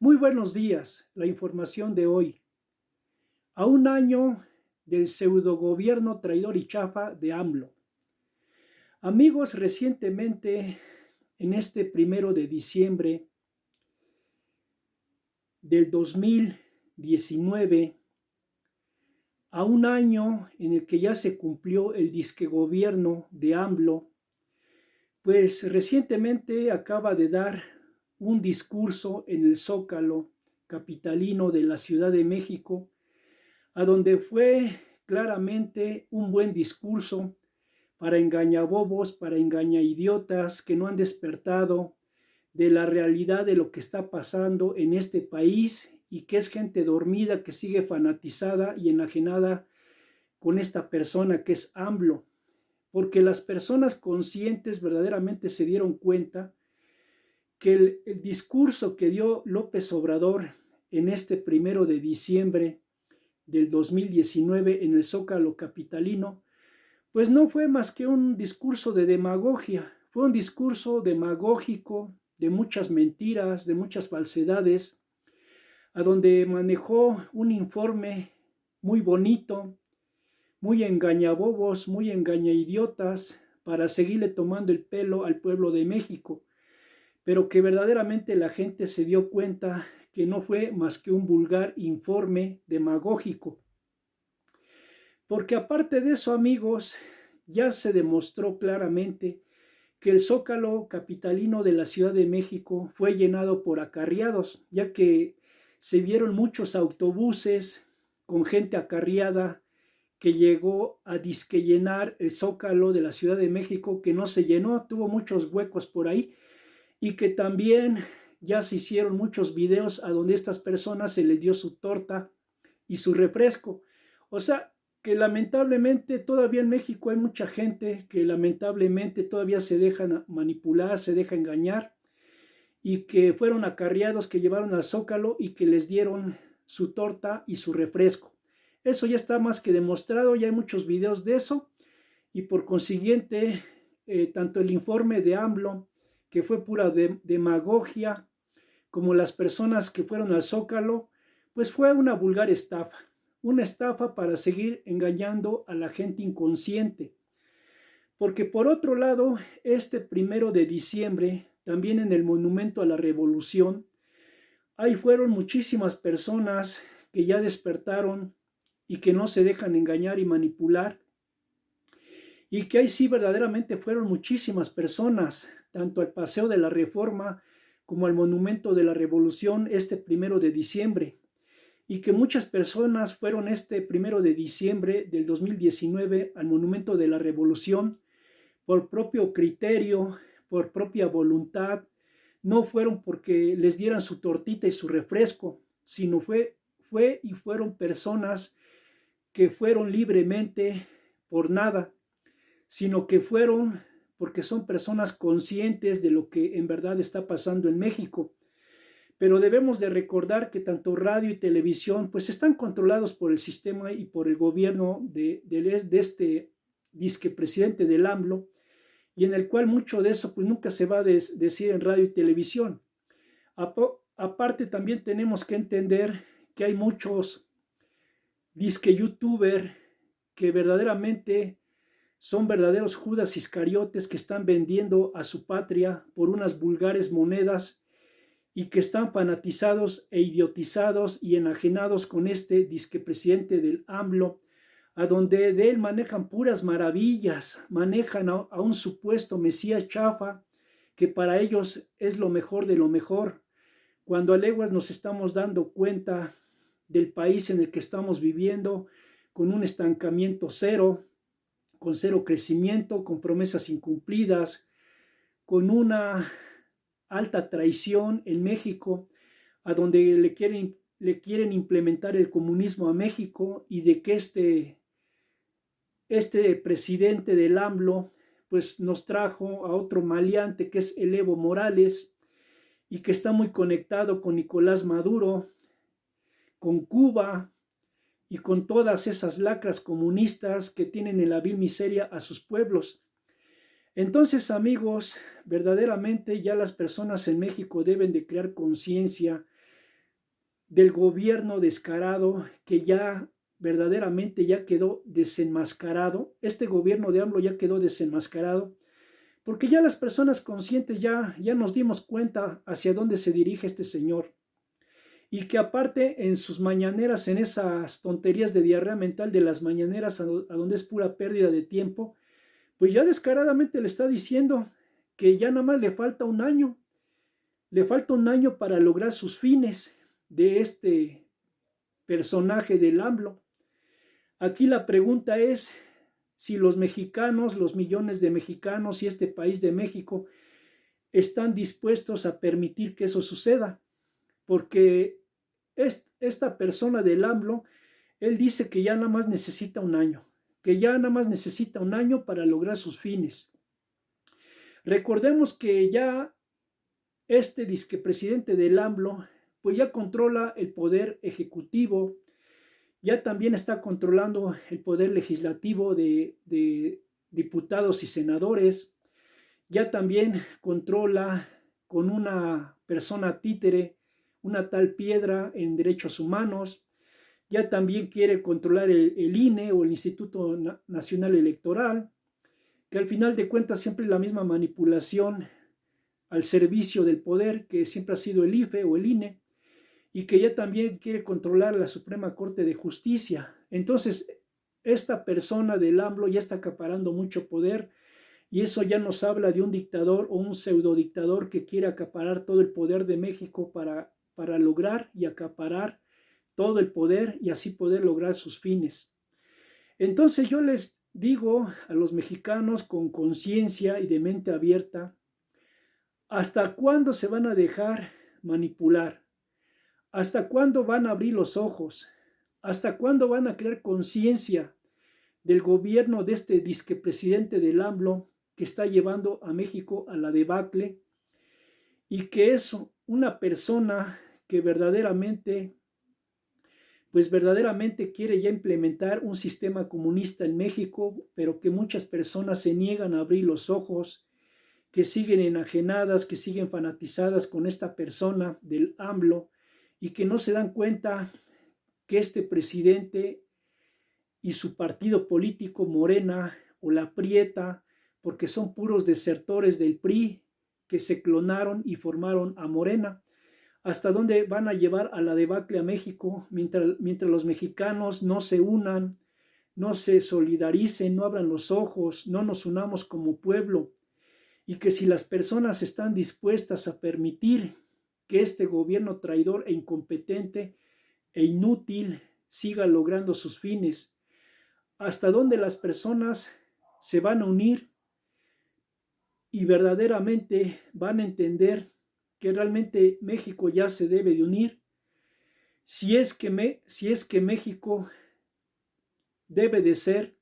Muy buenos días. La información de hoy. A un año del pseudogobierno traidor y chafa de AMLO. Amigos, recientemente, en este 1 de diciembre del 2019, a un año en el que ya se cumplió el disque gobierno de AMLO, pues recientemente acaba de dar un discurso en el Zócalo capitalino de la Ciudad de México, a donde fue claramente un buen discurso para engañabobos, para engañaidiotas que no han despertado de la realidad de lo que está pasando en este país y que es gente dormida que sigue fanatizada y enajenada con esta persona que es AMLO, porque las personas conscientes verdaderamente se dieron cuenta que el discurso que dio López Obrador en este 1 de diciembre del 2019 en el Zócalo capitalino, pues no fue más que un discurso de demagogia, fue un discurso demagógico de muchas mentiras, de muchas falsedades, a donde manejó un informe muy bonito, muy engañabobos, muy engañaidiotas, para seguirle tomando el pelo al pueblo de México, pero que verdaderamente la gente se dio cuenta que no fue más que un vulgar informe demagógico. Porque aparte de eso, amigos, ya se demostró claramente que el Zócalo capitalino de la Ciudad de México fue llenado por acarreados, ya que se vieron muchos autobuses con gente acarreada que llegó a disque llenar el Zócalo de la Ciudad de México, que no se llenó, tuvo muchos huecos por ahí, y que también ya se hicieron muchos videos a donde estas personas se les dio su torta y su refresco. O sea, que lamentablemente todavía en México hay mucha gente que lamentablemente todavía se dejan manipular, se deja engañar, y que fueron acarreados, que llevaron al Zócalo y que les dieron su torta y su refresco. Eso ya está más que demostrado, ya hay muchos videos de eso, y por consiguiente, tanto el informe de AMLO, que fue pura demagogia, como las personas que fueron al Zócalo, pues fue una estafa para seguir engañando a la gente inconsciente. Porque por otro lado, este 1 de diciembre, también en el Monumento a la Revolución, ahí fueron muchísimas personas que ya despertaron y que no se dejan engañar y manipular, y que ahí sí verdaderamente fueron muchísimas personas, tanto al Paseo de la Reforma como al Monumento de la Revolución este 1 de diciembre, y que muchas personas fueron este 1 de diciembre del 2019 al Monumento de la Revolución por propio criterio, por propia voluntad, no fueron porque les dieran su tortita y su refresco, sino fue y fueron personas que fueron libremente por nada, sino que fueron porque son personas conscientes de lo que en verdad está pasando en México. Pero debemos de recordar que tanto radio y televisión pues están controlados por el sistema y por el gobierno de este disque presidente del AMLO, y en el cual mucho de eso pues nunca se va a decir en radio y televisión. Aparte también tenemos que entender que hay muchos disque youtuber que verdaderamente son verdaderos Judas Iscariotes que están vendiendo a su patria por unas vulgares monedas, y que están fanatizados e idiotizados y enajenados con este disque presidente del AMLO, a donde de él manejan puras maravillas, manejan a un supuesto Mesías chafa, que para ellos es lo mejor de lo mejor, cuando a leguas nos estamos dando cuenta del país en el que estamos viviendo, con un estancamiento cero, con cero crecimiento, con promesas incumplidas, con una alta traición en México, a donde le quieren implementar el comunismo a México, y de que este presidente del AMLO pues nos trajo a otro maleante que es el Evo Morales, y que está muy conectado con Nicolás Maduro, con Cuba y con todas esas lacras comunistas que tienen en la vil miseria a sus pueblos. Entonces, amigos, verdaderamente ya las personas en México deben de crear conciencia del gobierno descarado que ya verdaderamente ya quedó desenmascarado. Este gobierno de AMLO ya quedó desenmascarado porque ya las personas conscientes ya nos dimos cuenta hacia dónde se dirige este señor. Y que aparte en sus mañaneras, en esas tonterías de diarrea mental de las mañaneras, a donde es pura pérdida de tiempo, pues ya descaradamente le está diciendo que ya nada más le falta un año para lograr sus fines de este personaje del AMLO. Aquí la pregunta es si los mexicanos, los millones de mexicanos y este país de México están dispuestos a permitir que eso suceda, porque esta persona del AMLO, él dice que ya nada más necesita un año, que ya nada más necesita un año para lograr sus fines. Recordemos que ya este disque presidente del AMLO, pues ya controla el poder ejecutivo, ya también está controlando el poder legislativo de diputados y senadores, ya también controla con una persona títere, una tal Piedra en derechos humanos, ya también quiere controlar el INE o el Instituto Nacional Electoral, que al final de cuentas siempre es la misma manipulación al servicio del poder que siempre ha sido el IFE o el INE, y que ya también quiere controlar la Suprema Corte de Justicia. Entonces, esta persona del AMLO ya está acaparando mucho poder, y eso ya nos habla de un dictador o un pseudodictador que quiere acaparar todo el poder de México para lograr y acaparar todo el poder y así poder lograr sus fines. Entonces yo les digo a los mexicanos con conciencia y de mente abierta, ¿hasta cuándo se van a dejar manipular? ¿Hasta cuándo van a abrir los ojos? ¿Hasta cuándo van a crear conciencia del gobierno de este disque presidente del AMLO que está llevando a México a la debacle y que es una persona que verdaderamente quiere ya implementar un sistema comunista en México, pero que muchas personas se niegan a abrir los ojos, que siguen enajenadas, que siguen fanatizadas con esta persona del AMLO y que no se dan cuenta que este presidente y su partido político Morena o la Prieta, porque son puros desertores del PRI que se clonaron y formaron a Morena, hasta dónde van a llevar a la debacle a México mientras los mexicanos no se unan, no se solidaricen, no abran los ojos, no nos unamos como pueblo, y que si las personas están dispuestas a permitir que este gobierno traidor e incompetente e inútil siga logrando sus fines, hasta dónde las personas se van a unir y verdaderamente van a entender que realmente México ya se debe de unir, si es que México debe de ser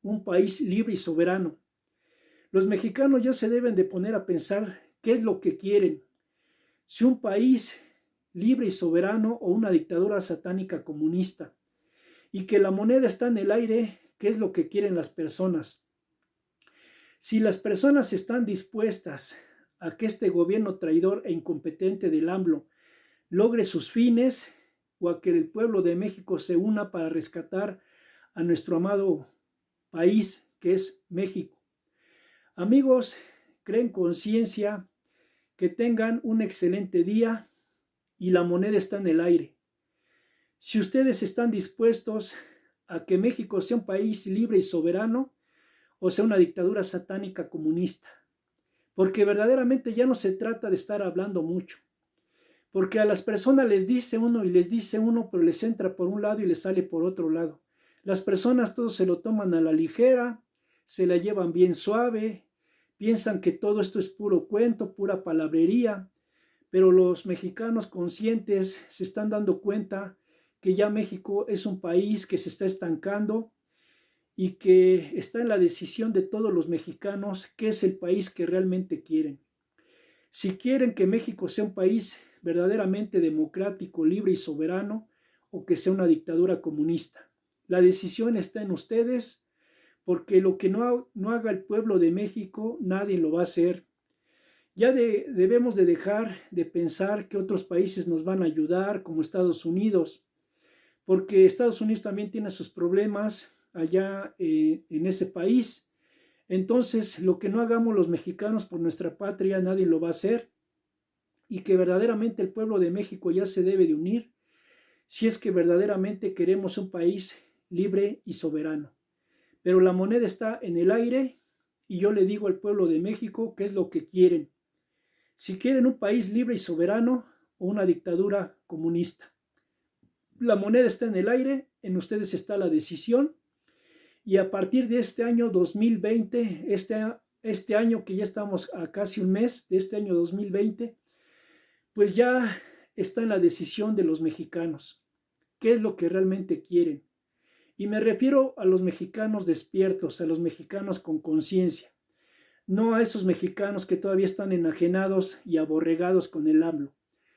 un país libre y soberano. Los mexicanos ya se deben de poner a pensar qué es lo que quieren, si un país libre y soberano o una dictadura satánica comunista, y que la moneda está en el aire, qué es lo que quieren las personas. Si las personas están dispuestas a que este gobierno traidor e incompetente del AMLO logre sus fines, o a que el pueblo de México se una para rescatar a nuestro amado país que es México. Amigos, creen conciencia, que tengan un excelente día y la moneda está en el aire. Si ustedes están dispuestos a que México sea un país libre y soberano o sea una dictadura satánica comunista, porque verdaderamente ya no se trata de estar hablando mucho, porque a las personas les dice uno y les dice uno, pero les entra por un lado y les sale por otro lado. Las personas todos se lo toman a la ligera, se la llevan bien suave, piensan que todo esto es puro cuento, pura palabrería, pero los mexicanos conscientes se están dando cuenta que ya México es un país que se está estancando y que está en la decisión de todos los mexicanos qué es el país que realmente quieren. Si quieren que México sea un país verdaderamente democrático, libre y soberano, o que sea una dictadura comunista. La decisión está en ustedes, porque lo que no haga el pueblo de México, nadie lo va a hacer. Ya debemos de dejar de pensar que otros países nos van a ayudar, como Estados Unidos, porque Estados Unidos también tiene sus problemas allá en ese país. Entonces, lo que no hagamos los mexicanos por nuestra patria, nadie lo va a hacer, y que verdaderamente el pueblo de México ya se debe de unir si es que verdaderamente queremos un país libre y soberano. Pero la moneda está en el aire y yo le digo al pueblo de México qué es lo que quieren. Si quieren un país libre y soberano o una dictadura comunista. La moneda está en el aire, en ustedes está la decisión, y a partir de este año 2020, este año que ya estamos a casi un mes de este año 2020, pues ya está en la decisión de los mexicanos. ¿Qué es lo que realmente quieren? Y me refiero a los mexicanos despiertos, a los mexicanos con conciencia, no a esos mexicanos que todavía están enajenados y aborregados con el AMLO,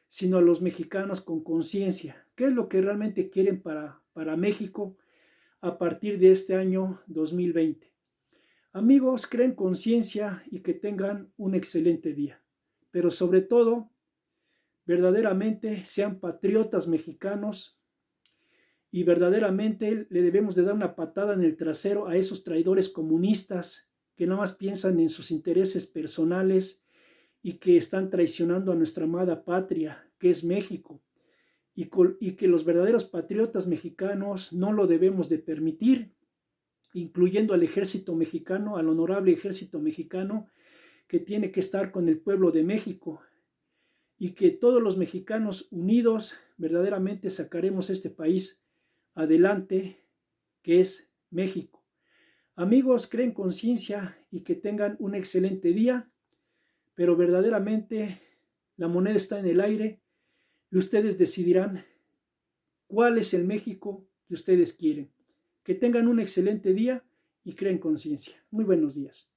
sino a los mexicanos con conciencia. ¿Qué es lo que realmente quieren para México a partir de este año 2020? Amigos, creen conciencia y que tengan un excelente día. Pero sobre todo, verdaderamente sean patriotas mexicanos y verdaderamente le debemos de dar una patada en el trasero a esos traidores comunistas que nada más piensan en sus intereses personales y que están traicionando a nuestra amada patria, que es México, y que los verdaderos patriotas mexicanos no lo debemos de permitir, incluyendo al ejército mexicano, al honorable ejército mexicano, que tiene que estar con el pueblo de México, y que todos los mexicanos unidos verdaderamente sacaremos este país adelante, que es México. Amigos, creen conciencia y que tengan un excelente día, pero verdaderamente la moneda está en el aire y ustedes decidirán cuál es el México que ustedes quieren. Que tengan un excelente día y creen conciencia. Muy buenos días.